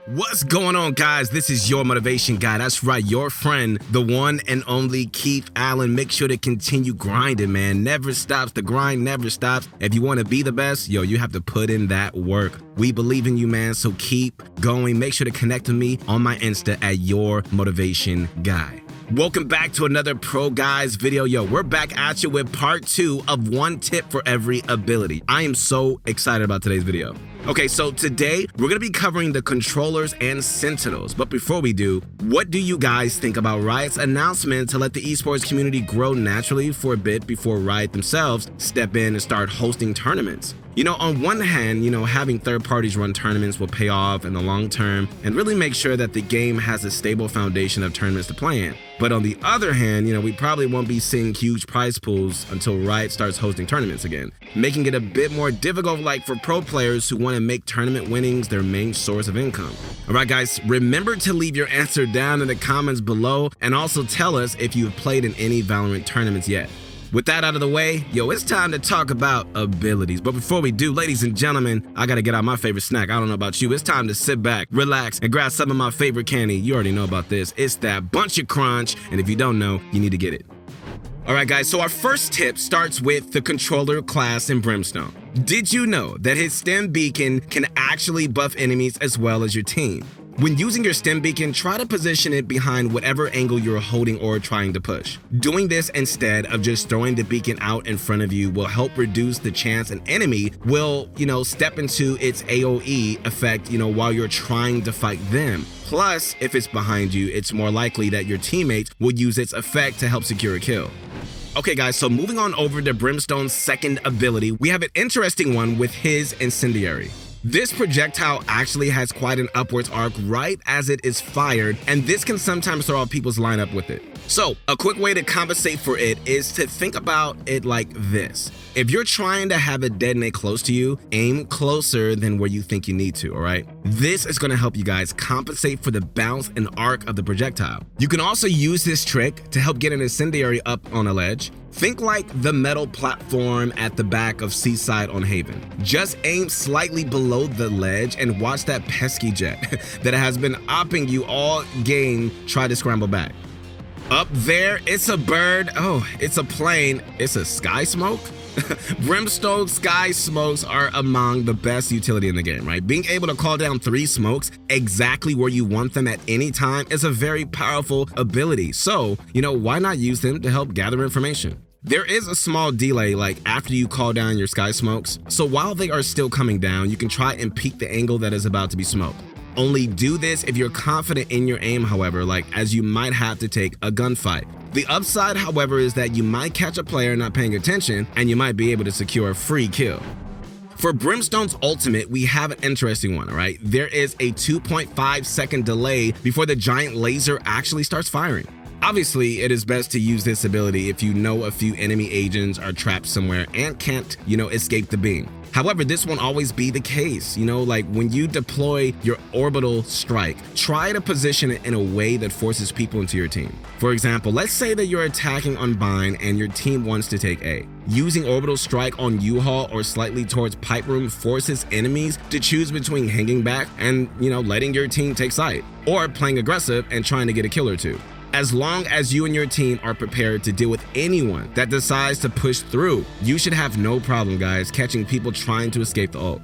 What's going on, guys? This is your motivation guy. That's right, your friend, the one and only Keith Allen. Make sure to continue grinding, man. Never stops. The grind never stops. If you want to be the best, you have to put in that work. We believe in you, man, so keep going. Make sure to connect with me on my Insta at your motivation guy. Welcome back to another ProGuides video. We're back at you with part 2 of one tip for every ability. I am so excited about today's video. Okay, so today we're going to be covering the controllers and Sentinels. But before we do, what do you guys think about Riot's announcement to let the esports community grow naturally for a bit before Riot themselves step in and start hosting tournaments? On one hand, having third parties run tournaments will pay off in the long term and really make sure that the game has a stable foundation of tournaments to play in. But on the other hand, we probably won't be seeing huge prize pools until Riot starts hosting tournaments again, making it a bit more difficult for pro players who want to make tournament winnings their main source of income. All right, guys, remember to leave your answer down in the comments below and also tell us if you've played in any Valorant tournaments yet. With that out of the way, it's time to talk about abilities. But before we do, ladies and gentlemen, I gotta get out my favorite snack. I don't know about you. It's time to sit back, relax, and grab some of my favorite candy. You already know about this. It's that Bunch of Crunch, and if you don't know, you need to get it. All right, guys, so our first tip starts with the controller class in Brimstone. Did you know that his STIM beacon can actually buff enemies as well as your team? When using your STIM beacon, try to position it behind whatever angle you're holding or trying to push. Doing this instead of just throwing the beacon out in front of you will help reduce the chance an enemy will, step into its AoE effect, while you're trying to fight them. Plus, if it's behind you, it's more likely that your teammates will use its effect to help secure a kill. Okay, guys, so moving on over to Brimstone's second ability, we have an interesting one with his Incendiary. This projectile actually has quite an upwards arc right as it is fired, and this can sometimes throw off people's lineup with it. So, a quick way to compensate for it is to think about it like this. If you're trying to have it detonate close to you, aim closer than where you think you need to, all right? This is gonna help you guys compensate for the bounce and arc of the projectile. You can also use this trick to help get an Incendiary up on a ledge. Think like the metal platform at the back of Seaside on Haven. Just aim slightly below the ledge and watch that pesky jet that has been opping you all game try to scramble back. Up there, it's a bird. Oh, it's a plane. It's a sky smoke. Brimstone sky smokes are among the best utility in the game, right? Being able to call down 3 smokes exactly where you want them at any time is a very powerful ability. So, why not use them to help gather information? There is a small delay after you call down your sky smokes. So while they are still coming down, you can try and peek the angle that is about to be smoked. Only do this if you're confident in your aim, however, as you might have to take a gunfight. The upside, however, is that you might catch a player not paying attention and you might be able to secure a free kill. For Brimstone's ultimate, we have an interesting one, all right? There is a 2.5 second delay before the giant laser actually starts firing. Obviously, it is best to use this ability if you know a few enemy agents are trapped somewhere and can't, escape the beam. However, this won't always be the case. When you deploy your orbital strike, try to position it in a way that forces people into your team. For example, let's say that you're attacking on Bind and your team wants to take A. Using orbital strike on U-Haul or slightly towards Pipe Room forces enemies to choose between hanging back and, letting your team take site, or playing aggressive and trying to get a kill or two. As long as you and your team are prepared to deal with anyone that decides to push through, you should have no problem, guys, catching people trying to escape the ult.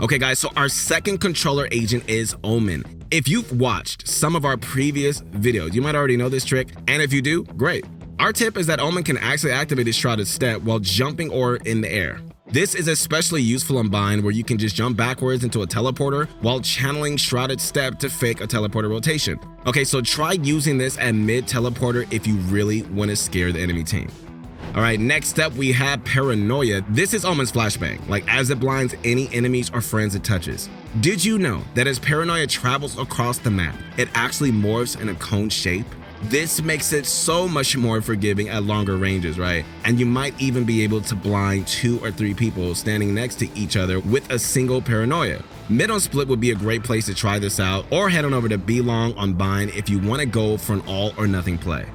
Okay, guys, so our second controller agent is Omen. If you've watched some of our previous videos, you might already know this trick, and if you do, great. Our tip is that Omen can actually activate his Shrouded step while jumping or in the air. This is especially useful on Bind, where you can just jump backwards into a teleporter while channeling Shrouded Step to fake a teleporter rotation. Okay, so try using this at mid-teleporter if you really want to scare the enemy team. All right, next up we have Paranoia. This is Omen's flashbang, as it blinds any enemies or friends it touches. Did you know that as Paranoia travels across the map, it actually morphs in a cone shape? This makes it so much more forgiving at longer ranges, right? And you might even be able to blind 2 or 3 people standing next to each other with a single Paranoia. Mid on Split would be a great place to try this out, or head on over to Belong on Bind if you want to go for an all or nothing play.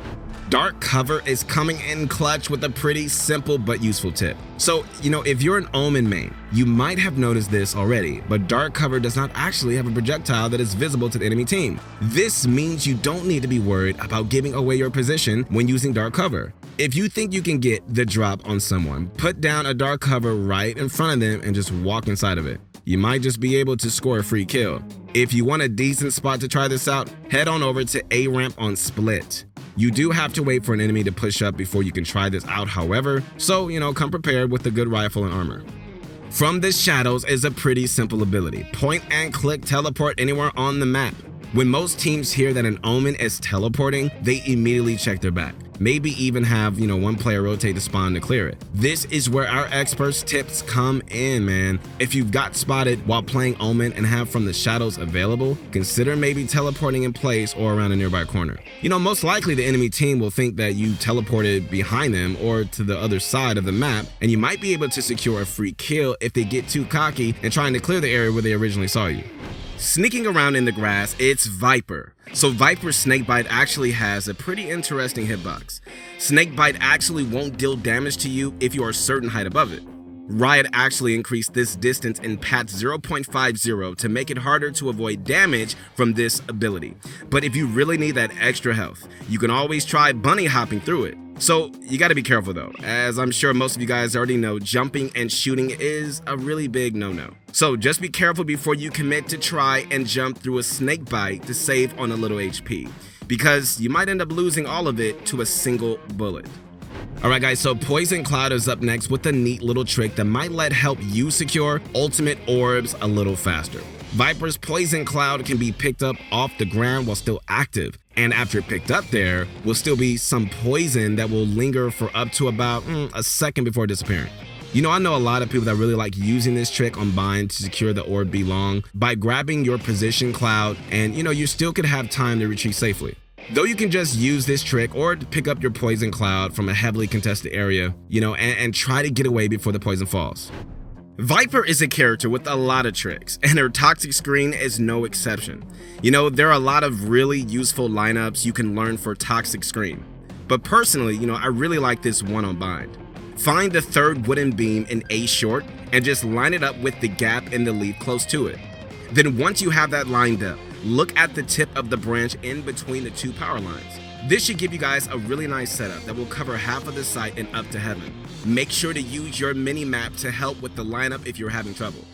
Dark cover is coming in clutch with a pretty simple but useful tip. So, if you're an Omen main, you might have noticed this already, but dark cover does not actually have a projectile that is visible to the enemy team. This means you don't need to be worried about giving away your position when using dark cover. If you think you can get the drop on someone, put down a dark cover right in front of them and just walk inside of it. You might just be able to score a free kill. If you want a decent spot to try this out, head on over to A ramp on split. You do have to wait for an enemy to push up before you can try this out, however, so come prepared with a good rifle and armor. From the shadows is a pretty simple ability. Point and click teleport anywhere on the map. When most teams hear that an Omen is teleporting, they immediately check their back. Maybe even have, one player rotate the spawn to clear it. This is where our experts' tips come in, man. If you've got spotted while playing Omen and have from the shadows available, consider maybe teleporting in place or around a nearby corner. Most likely the enemy team will think that you teleported behind them or to the other side of the map, and you might be able to secure a free kill if they get too cocky and trying to clear the area where they originally saw you. Sneaking around in the grass, it's Viper. So Viper's Snakebite actually has a pretty interesting hitbox. Snakebite actually won't deal damage to you if you are a certain height above it. Riot actually increased this distance in patch 0.50 to make it harder to avoid damage from this ability. But if you really need that extra health, you can always try bunny hopping through it. So you gotta be careful though, as I'm sure most of you guys already know, jumping and shooting is a really big no-no. So just be careful before you commit to try and jump through a snake bite to save on a little HP, because you might end up losing all of it to a single bullet. Alright guys, so Poison Cloud is up next with a neat little trick that might help you secure ultimate orbs a little faster. Viper's Poison Cloud can be picked up off the ground while still active, and after picked up there will still be some poison that will linger for up to about a second before disappearing. I know a lot of people that really like using this trick on bind to secure the orb be long by grabbing your position cloud, and you still could have time to retreat safely. Though you can just use this trick or pick up your poison cloud from a heavily contested area, and try to get away before the poison falls. Viper is a character with a lot of tricks, and her toxic screen is no exception. There are a lot of really useful lineups you can learn for toxic screen. But personally, I really like this one on bind. Find the third wooden beam in A short and just line it up with the gap in the leaf close to it. Then once you have that lined up, look at the tip of the branch in between the two power lines. This should give you guys a really nice setup that will cover half of the site and up to heaven. Make sure to use your mini map to help with the lineup if you're having trouble.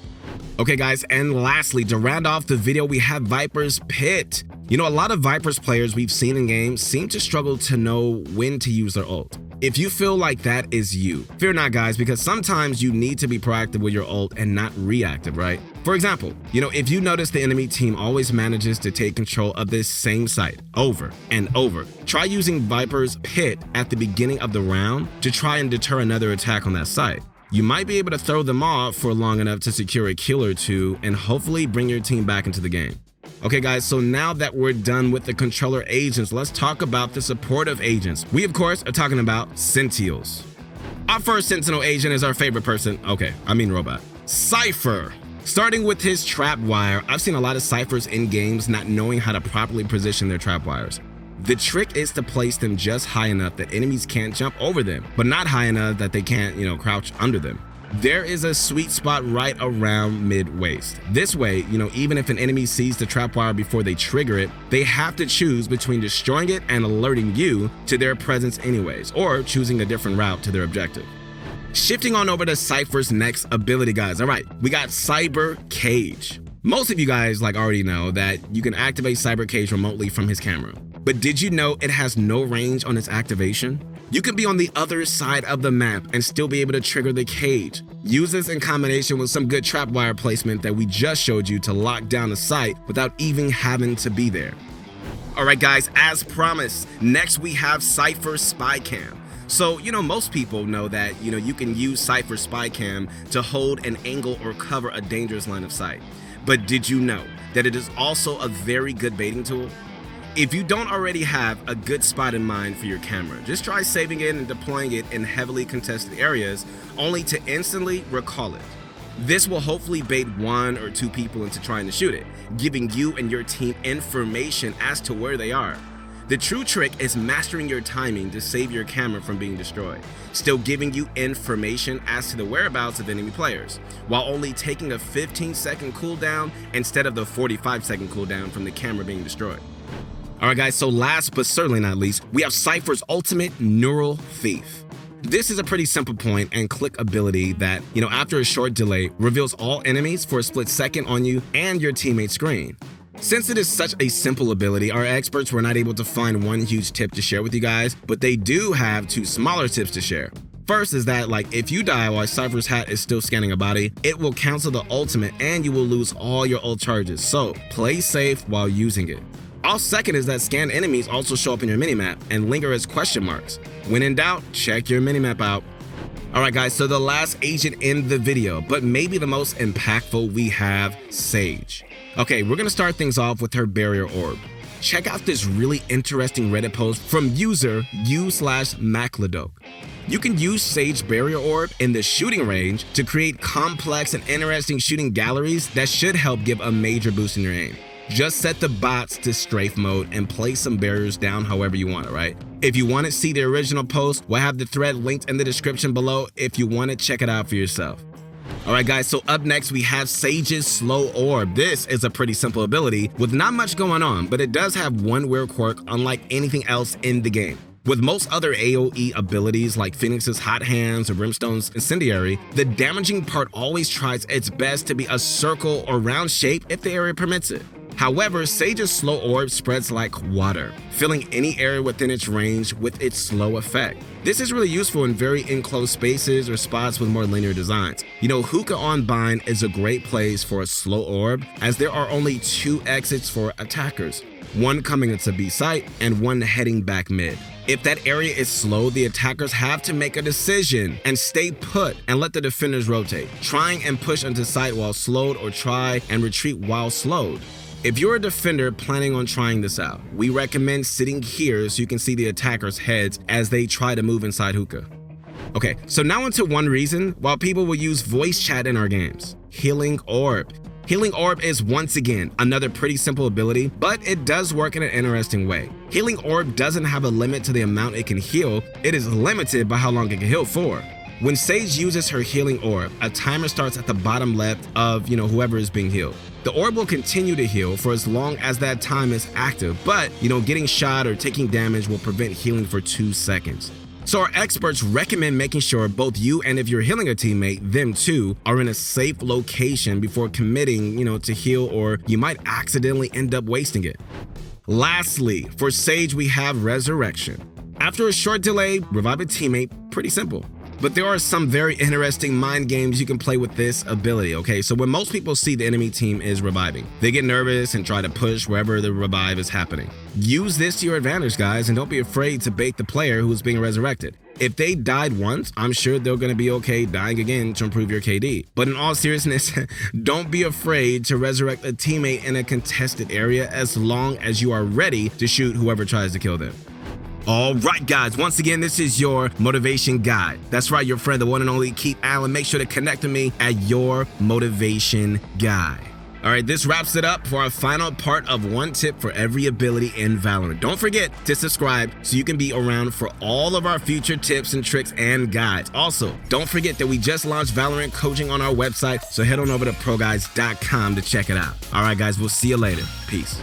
Okay guys, and lastly, to round off the video, we have Viper's Pit. A lot of Viper's players we've seen in games seem to struggle to know when to use their ult. If you feel like that is you, fear not guys, because sometimes you need to be proactive with your ult and not reactive, right? For example, if you notice the enemy team always manages to take control of this same site over and over, try using Viper's Pit at the beginning of the round to try and deter another attack on that site. You might be able to throw them off for long enough to secure a kill or two and hopefully bring your team back into the game. Okay guys, so now that we're done with the controller agents, let's talk about the supportive agents. We of course are talking about Sentinels. Our first Sentinel agent is our favorite person. Okay, I mean robot. Cypher. Starting with his trap wire, I've seen a lot of Cyphers in games not knowing how to properly position their trap wires. The trick is to place them just high enough that enemies can't jump over them, but not high enough that they can't, crouch under them. There is a sweet spot right around mid-waist. This way, even if an enemy sees the trapwire before they trigger it, they have to choose between destroying it and alerting you to their presence anyways, or choosing a different route to their objective. Shifting on over to Cypher's next ability, guys. All right, we got Cyber Cage. Most of you guys already know that you can activate Cyber Cage remotely from his camera. But did you know it has no range on its activation? You can be on the other side of the map and still be able to trigger the cage. Use this in combination with some good trapwire placement that we just showed you to lock down the site without even having to be there. Alright guys, as promised, next we have Cypher Spy Cam. So, most people know that, you can use Cypher Spy Cam to hold an angle or cover a dangerous line of sight. But did you know that it is also a very good baiting tool? If you don't already have a good spot in mind for your camera, just try saving it and deploying it in heavily contested areas only to instantly recall it. This will hopefully bait 1 or 2 people into trying to shoot it, giving you and your team information as to where they are. The true trick is mastering your timing to save your camera from being destroyed, still giving you information as to the whereabouts of enemy players, while only taking a 15-second cooldown instead of the 45-second cooldown from the camera being destroyed. Alright guys, so last but certainly not least, we have Cypher's ultimate Neural Thief. This is a pretty simple point and click ability that, after a short delay, reveals all enemies for a split second on you and your teammate's screen. Since it is such a simple ability, our experts were not able to find one huge tip to share with you guys, but they do have two smaller tips to share. First is that, if you die while Cypher's hat is still scanning a body, it will cancel the ultimate and you will lose all your ult charges, so play safe while using it. All second is that scanned enemies also show up in your minimap and linger as question marks. When in doubt, check your minimap out. Alright guys, so the last agent in the video, but maybe the most impactful, we have Sage. Okay, we're gonna start things off with her barrier orb. Check out this really interesting Reddit post from user u/Macladoke. You can use Sage barrier orb in the shooting range to create complex and interesting shooting galleries that should help give a major boost in your aim. Just set the bots to strafe mode and place some barriers down however you want it, right? If you want to see the original post, we'll have the thread linked in the description below if you want to check it out for yourself. Alright guys, so up next we have Sage's Slow Orb. This is a pretty simple ability with not much going on, but it does have one weird quirk unlike anything else in the game. With most other AoE abilities like Phoenix's Hot Hands or Brimstone's Incendiary, the damaging part always tries its best to be a circle or round shape if the area permits it. However, Sage's Slow Orb spreads like water, filling any area within its range with its slow effect. This is really useful in very enclosed spaces or spots with more linear designs. Hookah on Bind is a great place for a Slow Orb, as there are only two exits for attackers, one coming into B site and one heading back mid. If that area is slow, the attackers have to make a decision and stay put and let the defenders rotate, trying and push into site while slowed or try and retreat while slowed. If you're a defender planning on trying this out, we recommend sitting here so you can see the attackers' heads as they try to move inside Hookah. Okay, so now into one reason why people will use voice chat in our games: Healing Orb. Healing Orb is once again another pretty simple ability, but it does work in an interesting way. Healing Orb doesn't have a limit to the amount it can heal, it is limited by how long it can heal for. When Sage uses her Healing Orb, a timer starts at the bottom left of, whoever is being healed. The orb will continue to heal for as long as that time is active, but, getting shot or taking damage will prevent healing for 2 seconds. So our experts recommend making sure both you and if you're healing a teammate, them too, are in a safe location before committing, to heal, or you might accidentally end up wasting it. Lastly, for Sage we have Resurrection. After a short delay, revive a teammate, pretty simple. But there are some very interesting mind games you can play with this ability, okay? So when most people see the enemy team is reviving, they get nervous and try to push wherever the revive is happening. Use this to your advantage, guys, and don't be afraid to bait the player who's being resurrected. If they died once, I'm sure they're going to be okay dying again to improve your KD. But in all seriousness, don't be afraid to resurrect a teammate in a contested area as long as you are ready to shoot whoever tries to kill them. Alright guys, once again, this is your motivation guide. That's right, your friend, the one and only Keith Allen. Make sure to connect with me at your motivation guide. Alright, this wraps it up for our final part of one tip for every ability in Valorant. Don't forget to subscribe so you can be around for all of our future tips and tricks and guides. Also, don't forget that we just launched Valorant coaching on our website, so head on over to ProGuides.com to check it out. Alright guys, we'll see you later. Peace.